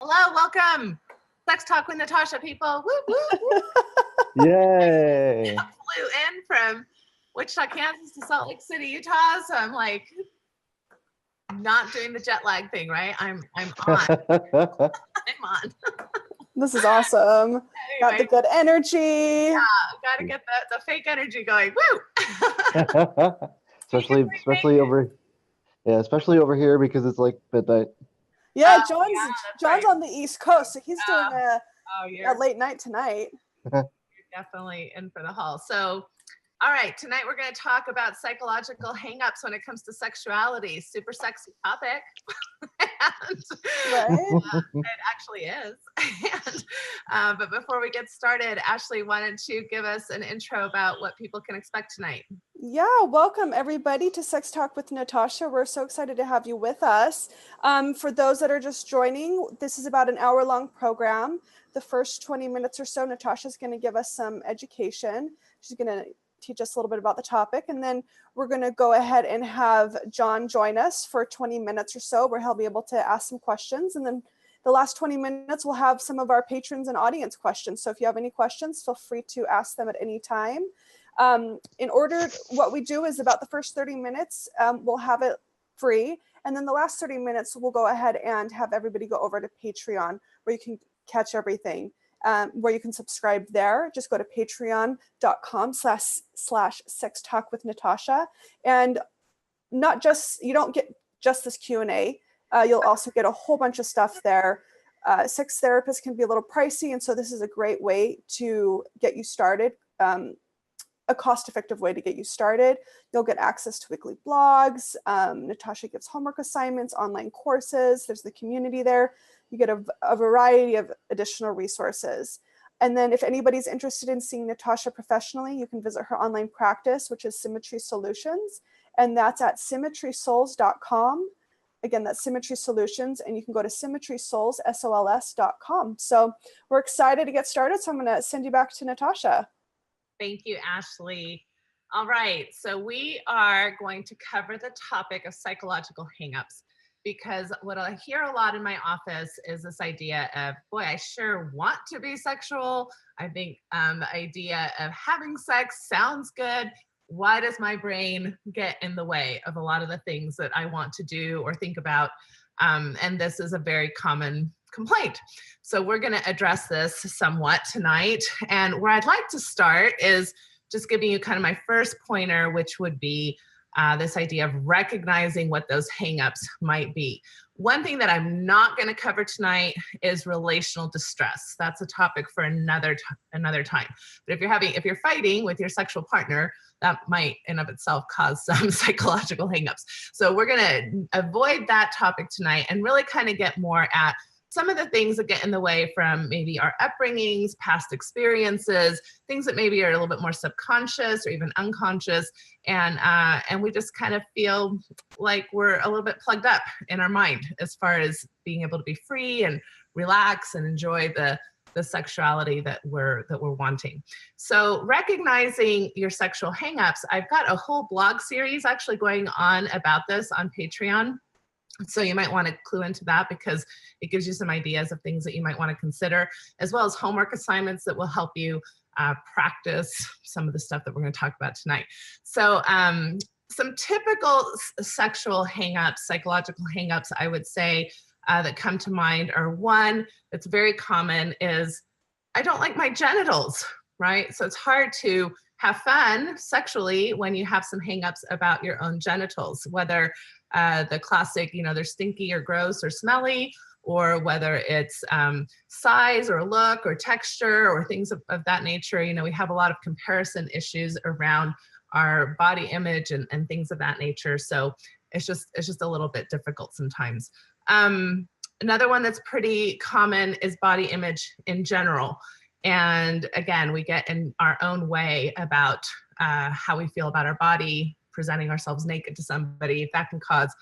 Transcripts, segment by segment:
Hello, welcome. Sex Talk with Natasha, people. Woo, woo, woo. Yay! I flew in from Wichita, Kansas to Salt Lake City, Utah. So I'm like not doing the jet lag thing, right? I'm on. I'm on. This is awesome. Got the Anyway, good energy. gotta get the fake energy going. Woo! especially over here because it's like midnight. Yeah, Oh, John's yeah, that's John's right. on the East Coast, so he's doing a You're late night tonight. definitely in for the haul. So, all right, tonight we're going to talk about psychological hangups when it comes to sexuality. Super sexy topic. And, Right? it actually is. But before we get started, Ashley wanted to give us an intro about what people can expect tonight. Yeah, welcome everybody to Sex Talk with Natasha. We're so excited to have you with us. For those that are just joining, this is about an hour-long program. The first 20 minutes or so, Natasha's going to give us some education. She's going to teach us a little bit about the topic, and then we're going to go ahead and have John join us for 20 minutes or so, where he'll be able to ask some questions, and then the last 20 minutes we'll have some of our patrons and audience questions. So if you have any questions, feel free to ask them at any time. In order, what we do is about the first 30 minutes, we'll have it free. And then the last 30 minutes, we'll go ahead and have everybody go over to Patreon, where you can catch everything, where you can subscribe there. Just go to patreon.com/Sex Talk with Natasha. And not just, you don't get just this Q&A. You'll also get a whole bunch of stuff there. Sex therapists can be a little pricey, and so this is a great way to get you started. A cost-effective way to get you started. You'll get access to weekly blogs. Natasha gives homework assignments, online courses. There's the community there. You get a variety of additional resources. And then if anybody's interested in seeing Natasha professionally, you can visit her online practice, which is Symmetry Solutions. And that's at symmetrysouls.com. Again, that's Symmetry Solutions, and you can go to symmetrysouls.com. So we're excited to get started. So I'm going to send you back to Natasha. Thank you, Ashley. All right, so we are going to cover the topic of psychological hangups, because what I hear a lot in my office is this idea of, boy, I sure want to be sexual. I think the idea of having sex sounds good. Why does my brain get in the way of a lot of the things that I want to do or think about? And this is a very common complaint. So we're going to address this somewhat tonight. And where I'd like to start is just giving you kind of my first pointer, which would be this idea of recognizing what those hangups might be. One thing that I'm not going to cover tonight is relational distress. That's a topic for another time. But if you're fighting with your sexual partner, that might in of itself cause some psychological hangups. So we're going to avoid that topic tonight and really kind of get more at some of the things that get in the way from maybe our upbringings, past experiences, things that maybe are a little bit more subconscious or even unconscious. And we just kind of feel like we're a little bit plugged up in our mind as far as being able to be free and relax and enjoy the sexuality that we're wanting. So recognizing your sexual hangups, I've got a whole blog series actually going on about this on Patreon. So you might want to clue into that, because it gives you some ideas of things that you might want to consider, as well as homework assignments that will help you practice some of the stuff that we're going to talk about tonight. So some typical sexual hangups, psychological hangups, I would say, that come to mind are, one that's very common is, I don't like my genitals, right? So it's hard to have fun sexually when you have some hangups about your own genitals, whether the classic, they're stinky or gross or smelly, or whether it's size or look or texture or things of that nature. We have a lot of comparison issues around our body image and things of that nature. So it's just a little bit difficult sometimes. Another one that's pretty common is body image in general. And again, we get in our own way about how we feel about our body, presenting ourselves naked to somebody. That can cause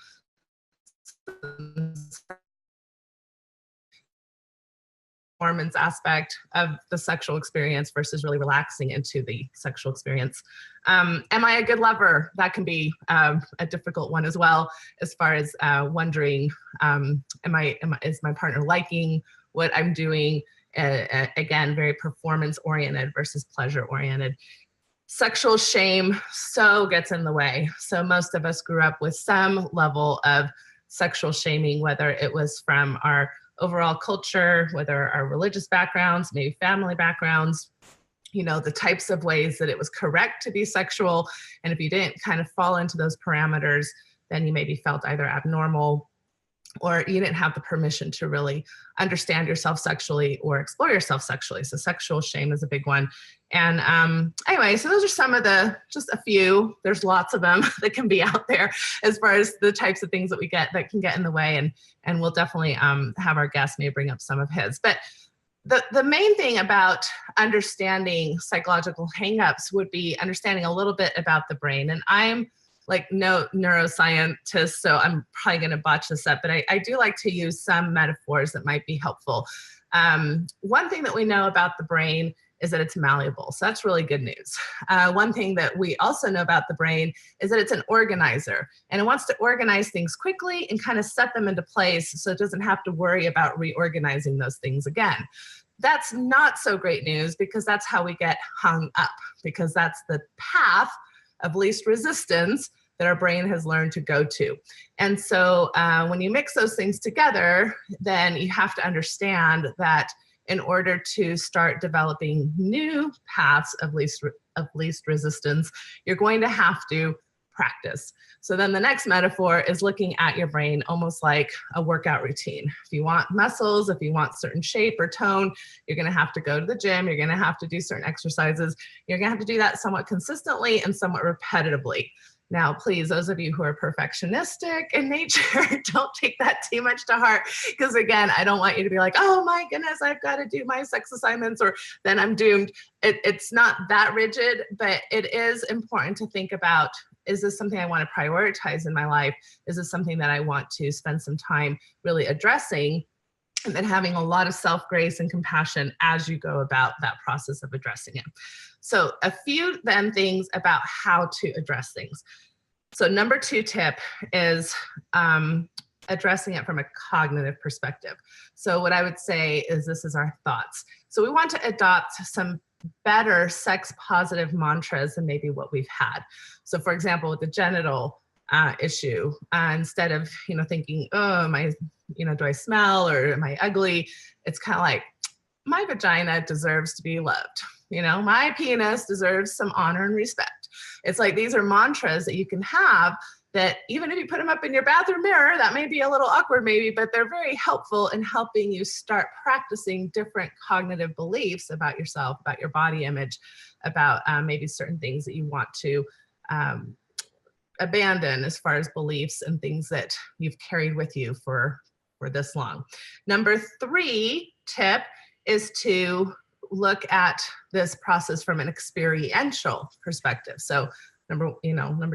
performance aspect of the sexual experience versus really relaxing into the sexual experience. Am I a good lover? That can be a difficult one as well, as far as wondering, is my partner liking what I'm doing? Again, very performance oriented versus pleasure oriented. Sexual shame so gets in the way. So most of us grew up with some level of sexual shaming, whether it was from our overall culture, whether our religious backgrounds, maybe family backgrounds, the types of ways that it was correct to be sexual. And if you didn't kind of fall into those parameters, then you maybe felt either abnormal or you didn't have the permission to really understand yourself sexually or explore yourself sexually. So sexual shame is a big one. And anyway, so those are just a few, there's lots of them that can be out there as far as the types of things that we get that can get in the way. And we'll definitely have our guest maybe bring up some of his. But the main thing about understanding psychological hangups would be understanding a little bit about the brain. And I'm like no neuroscientist, so I'm probably going to botch this up, but I do like to use some metaphors that might be helpful. One thing that we know about the brain is that it's malleable. So that's really good news. One thing that we also know about the brain is that it's an organizer, and it wants to organize things quickly and kind of set them into place so it doesn't have to worry about reorganizing those things again. That's not so great news, because that's how we get hung up, because that's the path of least resistance that our brain has learned to go to. And so when you mix those things together, then you have to understand that in order to start developing new paths of least resistance, you're going to have to practice. So then the next metaphor is looking at your brain almost like a workout routine. If you want muscles, if you want certain shape or tone, you're going to have to go to the gym. You're going to have to do certain exercises. You're going to have to do that somewhat consistently and somewhat repetitively. Now, please, those of you who are perfectionistic in nature, don't take that too much to heart, because again, I don't want you to be like, oh my goodness, I've got to do my sex assignments or then I'm doomed. It's not that rigid, but it is important to think about, is this something I want to prioritize in my life? Is this something that I want to spend some time really addressing? And then having a lot of self-grace and compassion as you go about that process of addressing it. So a few then things about how to address things. So number 2 tip is addressing it from a cognitive perspective. So what I would say is this is our thoughts. So we want to adopt some better sex positive mantras than maybe what we've had. So for example, with the genital issue, instead of, thinking, oh, do I smell or am I ugly? It's kind of like, my vagina deserves to be loved. My penis deserves some honor and respect. It's like, these are mantras that you can have that even if you put them up in your bathroom mirror, that may be a little awkward maybe, but they're very helpful in helping you start practicing different cognitive beliefs about yourself, about your body image, about maybe certain things that you want to abandon as far as beliefs and things that you've carried with you for this long. Number 3 tip is to look at this process from an experiential perspective. So number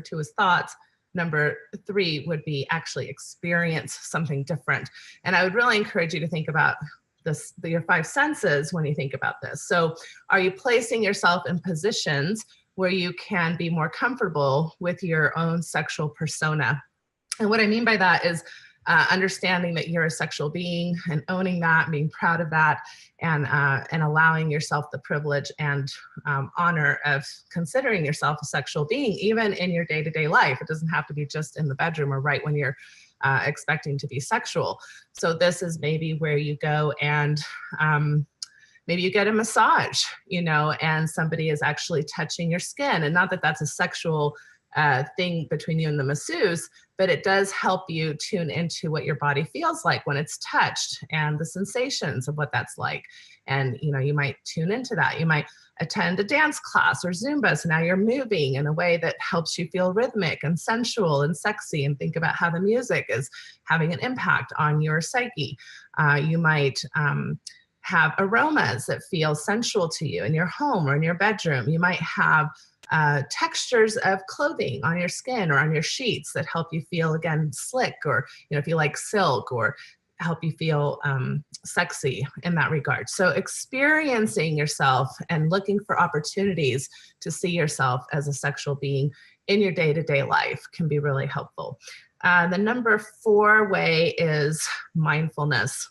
2 is thoughts. Number 3 would be actually experience something different. And I would really encourage you to think about your 5 senses when you think about this. So are you placing yourself in positions where you can be more comfortable with your own sexual persona? And what I mean by that is understanding that you're a sexual being and owning that, being proud of that, and allowing yourself the privilege and honor of considering yourself a sexual being, even in your day-to-day life. It doesn't have to be just in the bedroom or right when you're expecting to be sexual. So this is maybe where you go and maybe you get a massage, and somebody is actually touching your skin. And not that that's a sexual thing between you and the masseuse, but it does help you tune into what your body feels like when it's touched and the sensations of what that's like. And, you might tune into that. You might attend a dance class or Zumba. So now you're moving in a way that helps you feel rhythmic and sensual and sexy, and think about how the music is having an impact on your psyche. You might have aromas that feel sensual to you in your home or in your bedroom. You might have textures of clothing on your skin or on your sheets that help you feel, again, slick, or if you like silk, or help you feel sexy in that regard. So experiencing yourself and looking for opportunities to see yourself as a sexual being in your day-to-day life can be really helpful. The number 4 way is mindfulness.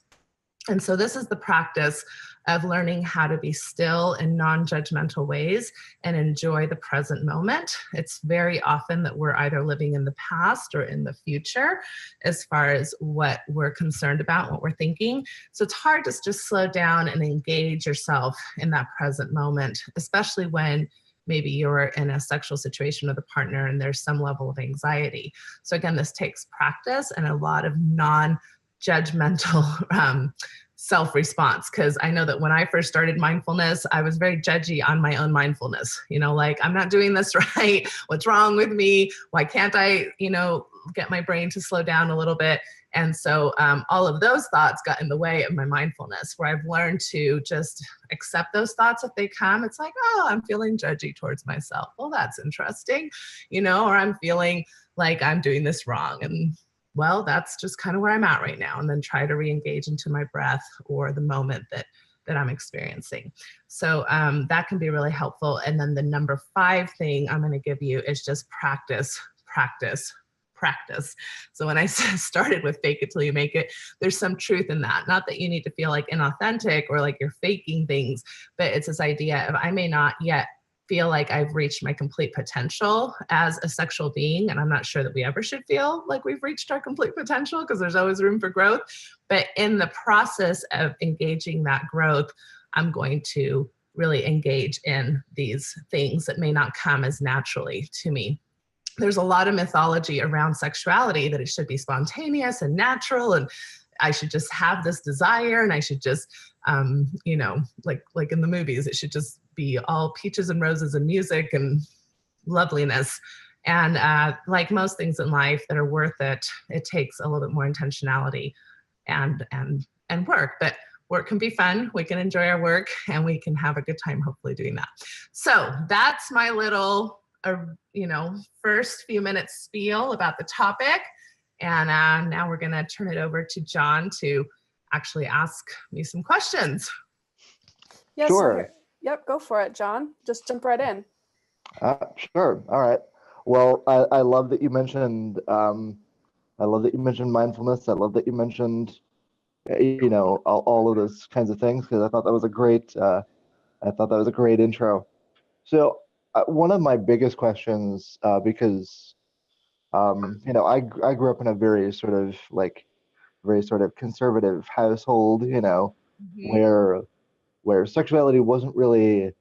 And so this is the practice of learning how to be still in non-judgmental ways and enjoy the present moment. It's very often that we're either living in the past or in the future as far as what we're concerned about, what we're thinking. So it's hard to just slow down and engage yourself in that present moment, especially when maybe you're in a sexual situation with a partner and there's some level of anxiety. So again, this takes practice and a lot of non-judgmental self-response, because I know that when I first started mindfulness, I was very judgy on my own mindfulness. Like, I'm not doing this right. What's wrong with me? Why can't I, get my brain to slow down a little bit? And so all of those thoughts got in the way of my mindfulness, where I've learned to just accept those thoughts if they come. It's like, oh, I'm feeling judgy towards myself. Well, that's interesting, or I'm feeling like I'm doing this wrong. And well, that's just kind of where I'm at right now. And then try to re-engage into my breath or the moment that I'm experiencing. So that can be really helpful. And then the number 5 thing I'm going to give you is just practice, practice, practice. So when I started with fake it till you make it, there's some truth in that. Not that you need to feel like inauthentic or like you're faking things, but it's this idea of I may not yet feel like I've reached my complete potential as a sexual being. And I'm not sure that we ever should feel like we've reached our complete potential, because there's always room for growth. But in the process of engaging that growth, I'm going to really engage in these things that may not come as naturally to me. There's a lot of mythology around sexuality that it should be spontaneous and natural, and I should just have this desire, and I should just, like in the movies, it should just be all peaches and roses and music and loveliness. And like most things in life that are worth it, it takes a little bit more intentionality and work. But work can be fun. We can enjoy our work, and we can have a good time hopefully doing that. So that's my little, first few minutes spiel about the topic. And now we're going to turn it over to John to actually ask me some questions. Yes. Sure. Yep, go for it, John. Just jump right in. Sure. All right. Well, I love that you mentioned mindfulness. I love that you mentioned all of those kinds of things, because I thought that was a great intro. So one of my biggest questions, because I grew up in a very sort of conservative household, Mm-hmm. where sexuality wasn't really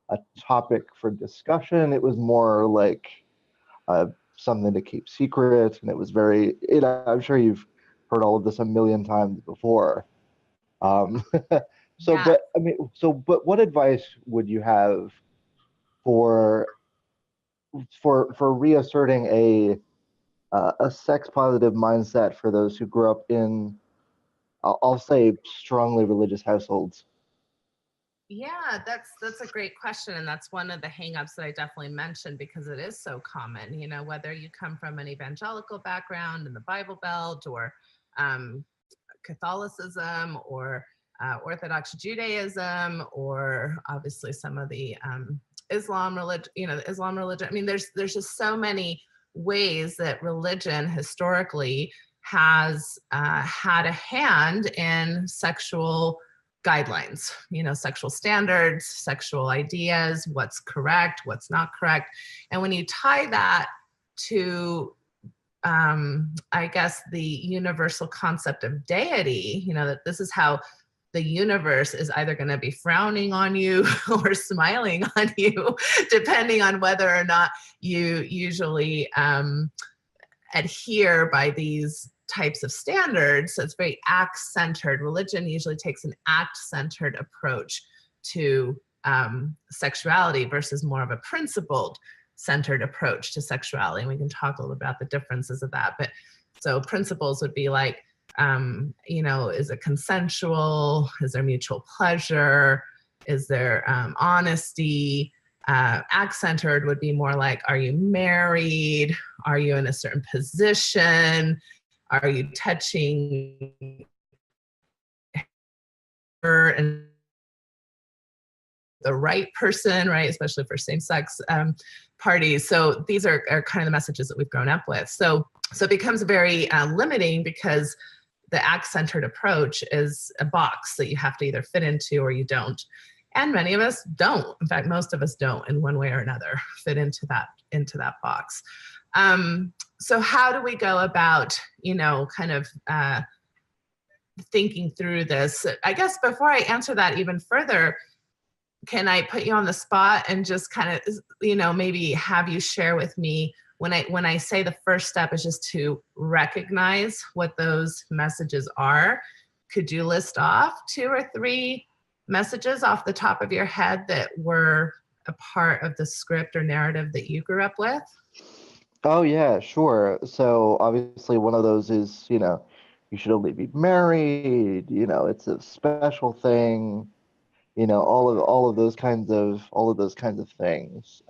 a topic for discussion. It was more like something to keep secret, and it was very. I'm sure you've heard all of this a million times before. Um, Yeah. but what advice would you have for reasserting a sex positive mindset for those who grew up in, I'll say, strongly religious households? Yeah, that's a great question. And that's one of the hangups that I definitely mentioned, because it is so common, whether you come from an evangelical background in the Bible Belt, or Catholicism, or Orthodox Judaism, or obviously some of the Islam religion, the Islam religion. I mean, there's just so many ways that religion historically has had a hand in sexual guidelines, sexual standards, sexual ideas, what's correct, what's not correct. And when you tie that to, I guess, the universal concept of deity, that this is how the universe is either going to be frowning on you or smiling on you, depending on whether or not you usually adhere by these types of standards. So it's very act-centered. Religion usually takes an act-centered approach to sexuality versus more of a principled centered approach to sexuality. And we can talk a little about the differences of that. But so principles would be like, is it consensual? Is there mutual pleasure? Is there honesty? Act-centered would be more like, are you married? Are you in a certain position? Are you touching and the right person, right? Especially for same-sex parties. So these are kind of the messages that we've grown up with. So it becomes very limiting, because the act-centered approach is a box that you have to either fit into or you don't. And many of us don't. In fact, most of us don't, in one way or another, fit into that box. So how do we go about, kind of thinking through this? I guess before I answer that even further, can I put you on the spot and just kind of, maybe have you share with me, when I say the first step is just to recognize what those messages are, could you list off 2 or 3 messages off the top of your head that were a part of the script or narrative that you grew up with? Oh yeah, sure. So obviously one of those is, you should only be married, it's a special thing, all of those kinds of things.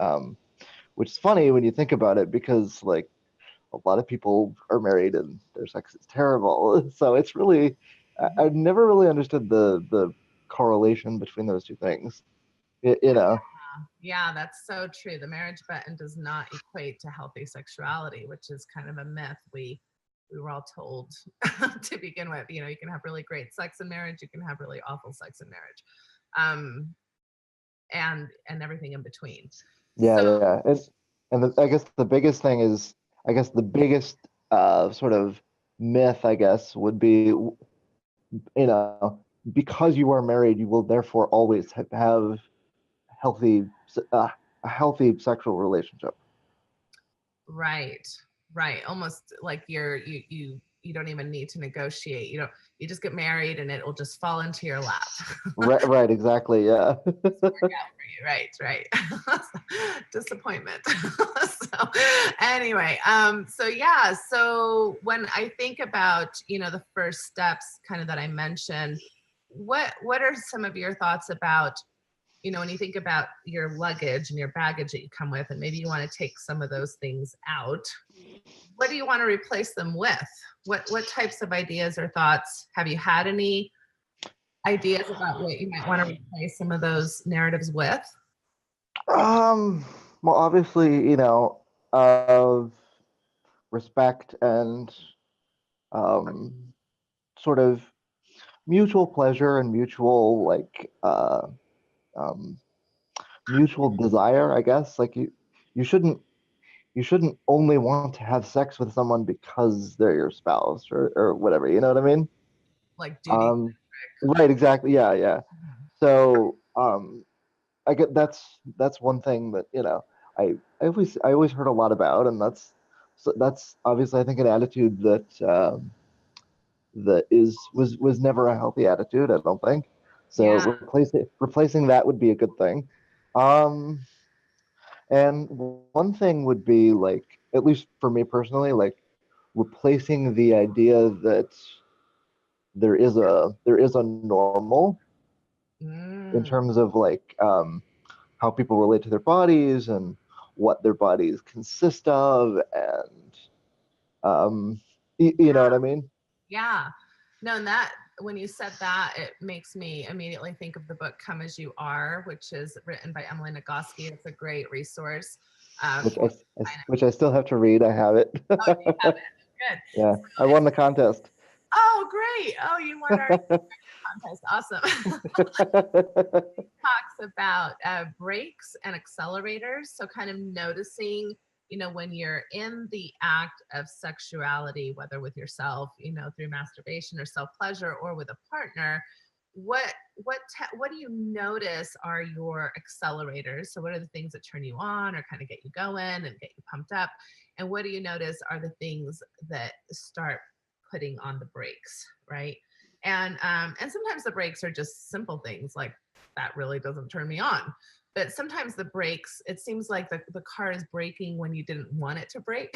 Which is funny when you think about it, because like a lot of people are married and their sex is terrible. So it's really, I've never really understood the correlation between those two things. You know. Yeah, that's so true. The marriage button does not equate to healthy sexuality, which is kind of a myth we were all told to begin with. You can have really great sex in marriage, you can have really awful sex in marriage, and everything in between. Yeah, So yeah. I guess the biggest thing is, I guess the biggest sort of myth, I guess, would be, because you are married, you will therefore always have healthy, a healthy sexual relationship. right, right. Almost like you don't even need to negotiate. You just get married and it will just fall into your lap. Right, right, exactly, yeah. Right, right. Disappointment. So anyway, so yeah, so when I think about, the first steps kind of that I mentioned, what are some of your thoughts about, when you think about your luggage and your baggage that you come with, and maybe you want to take some of those things out, what do you want to replace them with? What types of ideas or thoughts? Have you had any ideas about what you might want to replace some of those narratives with? Well, obviously, of respect and um, sort of mutual pleasure and um, mutual desire, I guess. Like you shouldn't you shouldn't only want to have sex with someone because they're your spouse or whatever. You know what I mean? Like duty. Um, right, exactly. Yeah, yeah. So I get that's one thing that I always heard a lot about, and that's obviously I think an attitude that was never a healthy attitude. I don't think. So Yeah. replacing that would be a good thing. Um, and one thing would be like, at least for me personally, like replacing the idea that there is a normal in Mm, terms of like how people relate to their bodies and what their bodies consist of, and you know what I mean? yeah. No, and that when you said that, it makes me immediately think of the book "Come as You Are," which is written by Emily Nagoski. It's a great resource Which for. which I still have to read. I have it. Oh, you have it. Good. Yeah, So I it's, won the contest. oh, great. Oh, you won our contest. Awesome. Talks about brakes and accelerators. So, kind of noticing, when you're in the act of sexuality, whether with yourself, through masturbation or self pleasure, or with a partner, what do you notice are your accelerators? So, what are the things that turn you on or kind of get you going and get you pumped up? And what do you notice are the things that start putting on the brakes, right? And sometimes the brakes are just simple things like that really doesn't turn me on. But sometimes the brakes, it seems like the car is braking when you didn't want it to brake.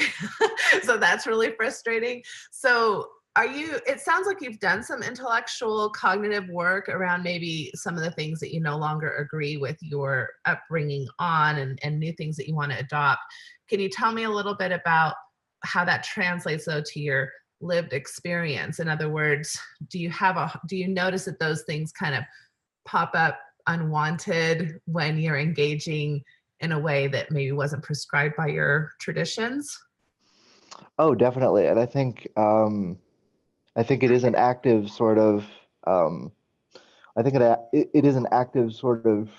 So that's really frustrating. So it sounds like you've done some intellectual cognitive work around maybe some of the things that you no longer agree with your upbringing on, and new things that you want to adopt. Can you tell me a little bit about how that translates though to your lived experience? In other words, do you notice that those things kind of pop up unwanted when you're engaging in a way that maybe wasn't prescribed by your traditions? Oh, definitely. And I think it is an active sort of um, I think it is an active sort of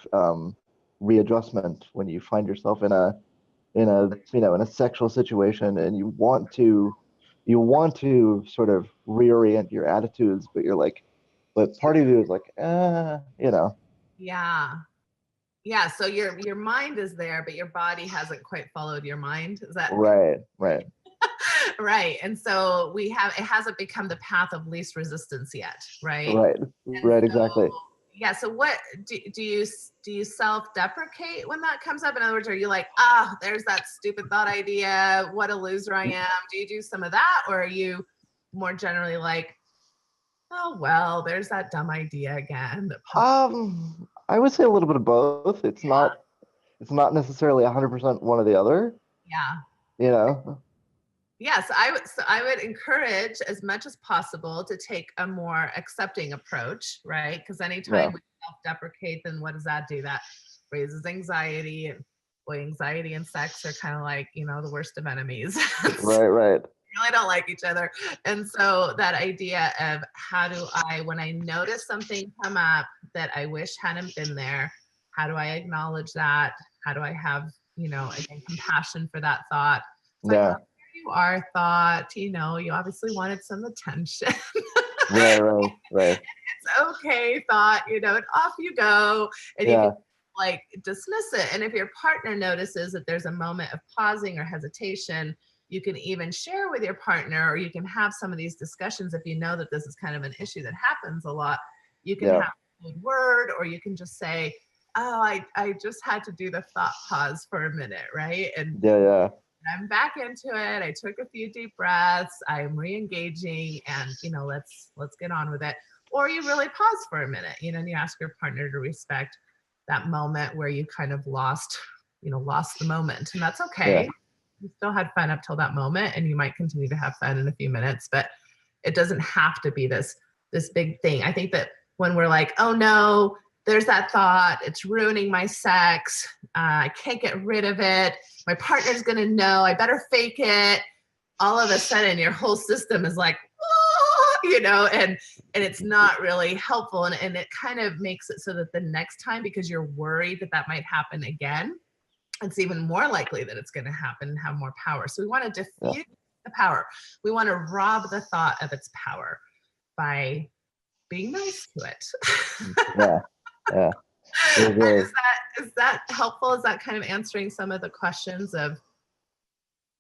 readjustment when you find yourself in a sexual situation and you want to sort of reorient your attitudes, but you're like, but part of you is like, Yeah. Yeah. So your mind is there, but your body hasn't quite followed your mind. Is that right, right? And so it hasn't become the path of least resistance yet, right? right, And right, so exactly. yeah, so what do you self-deprecate when that comes up? In other words, are you like, there's that stupid thought idea, what a loser I am? Do you do some of that, or are you more generally like, oh well, there's that dumb idea again that popped? I would say a little bit of both. It's not necessarily 100% one or the other, Yeah. you know. Yes, I would encourage as much as possible to take a more accepting approach, right? Because Yeah, anytime we self-deprecate, then what does that do? That raises anxiety, and boy, anxiety and sex are kind of like, the worst of enemies. right, right. Really don't like each other. And so that idea of how do I, when I notice something come up that I wish hadn't been there, how do I acknowledge that? How do I have, again, compassion for that thought? It's like, oh, Yeah, here you are, thought, you obviously wanted some attention. right, right, right. It's okay, thought, and off you go. And you can Yeah, like dismiss it. And if your partner notices that there's a moment of pausing or hesitation, you can even share with your partner, or you can have some of these discussions if you know that this is kind of an issue that happens a lot. You can yeah, have a good word, or you can just say, oh, I just had to do the thought pause for a minute, right? And yeah, yeah, I'm back into it. I took a few deep breaths. I'm re-engaging, and let's get on with it. Or you really pause for a minute, and you ask your partner to respect that moment where you kind of lost the moment, and that's yeah, okay. You still had fun up till that moment, and you might continue to have fun in a few minutes, but it doesn't have to be this big thing. I think that when we're like, oh no, there's that thought, it's ruining my sex, I can't get rid of it, my partner's gonna know, I better fake it. All of a sudden, your whole system is like, and it's not really helpful. And it kind of makes it so that the next time, because you're worried that that might happen again, it's even more likely that it's going to happen and have more power. So we want to yeah, diffuse the power. We want to rob the thought of its power by being nice to it. yeah, yeah. I agree. Is that helpful? Is that kind of answering some of the questions of?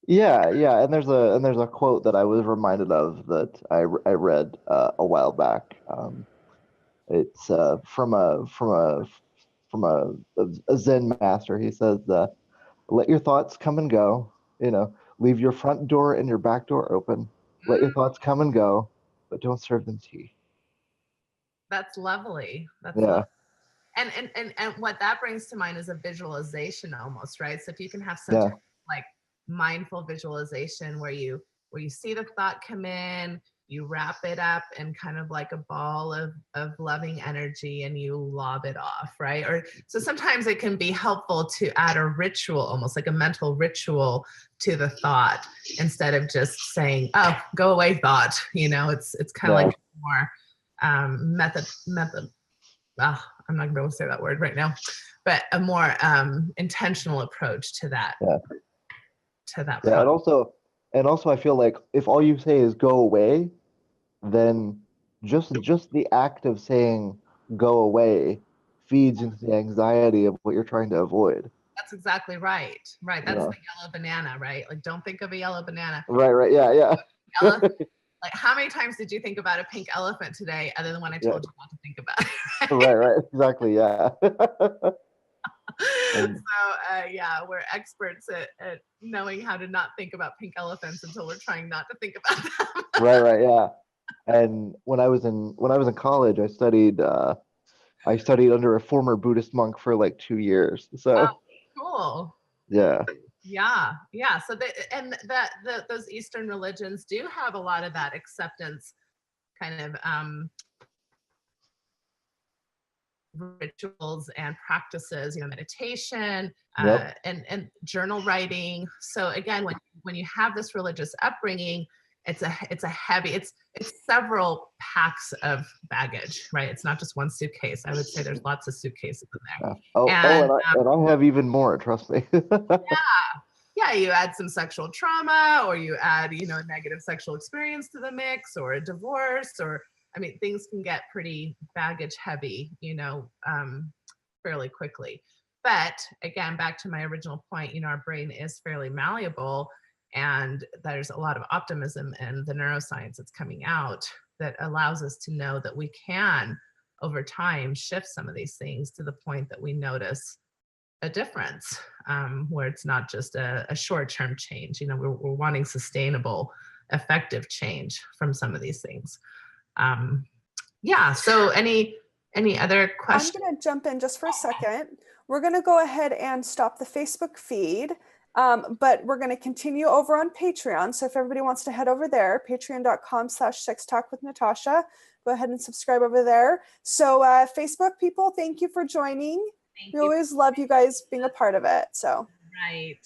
Yeah, yeah, and there's a quote that I was reminded of that I read a while back. It's from a Zen master. He says, "Let your thoughts come and go. Leave your front door and your back door open. Let your thoughts come and go, but don't serve them tea." That's lovely. That's lovely. Yeah, And what that brings to mind is a visualization almost, right? So if you can have some yeah, type of like mindful visualization where you see the thought come in, you wrap it up in kind of like a ball of loving energy, and you lob it off, right? Or so sometimes it can be helpful to add a ritual, almost like a mental ritual, to the thought, instead of just saying, oh, go away, thought. It's kind of yeah, like more method. I'm not gonna be able to say that word right now, but a more intentional approach to that yeah, yeah. process. And also, I feel like if all you say is "go away," then just the act of saying "go away" feeds into the anxiety of what you're trying to avoid. That's exactly right. Right. That's Yeah. the yellow banana, right? Like, don't think of a yellow banana. Right, right. Yeah, yeah. Yellow, like, how many times did you think about a pink elephant today, other than when I Yeah. told you not to think about it? Right, right. Exactly. Yeah. So, And yeah, we're experts at knowing how to not think about pink elephants until we're trying not to think about them. right, right. Yeah. And when I was in college, I studied under a former Buddhist monk for like 2 years. Oh, So cool. yeah. Yeah, yeah. So those Eastern religions do have a lot of that acceptance kind of rituals and practices, meditation, Yep. and journal writing. So again, when you have this religious upbringing, it's a heavy, it's several packs of baggage, right? It's not just one suitcase. I would say there's lots of suitcases in there. Yeah. Oh, And and I have even more, trust me. yeah, you add some sexual trauma, or you add, a negative sexual experience to the mix, or a divorce, or things can get pretty baggage heavy, fairly quickly. But again, back to my original point, our brain is fairly malleable, and there's a lot of optimism in the neuroscience that's coming out that allows us to know that we can, over time, shift some of these things to the point that we notice a difference, where it's not just a short-term change. We're wanting sustainable, effective change from some of these things. Yeah. So any other questions? I'm going to jump in just for a second. We're going to go ahead and stop the Facebook feed, but we're going to continue over on Patreon. So if everybody wants to head over there, patreon.com/sextalkwithnatasha, go ahead and subscribe over there. So Facebook people, thank you for joining. Thank We you. always love you guys being a part of it. So Right.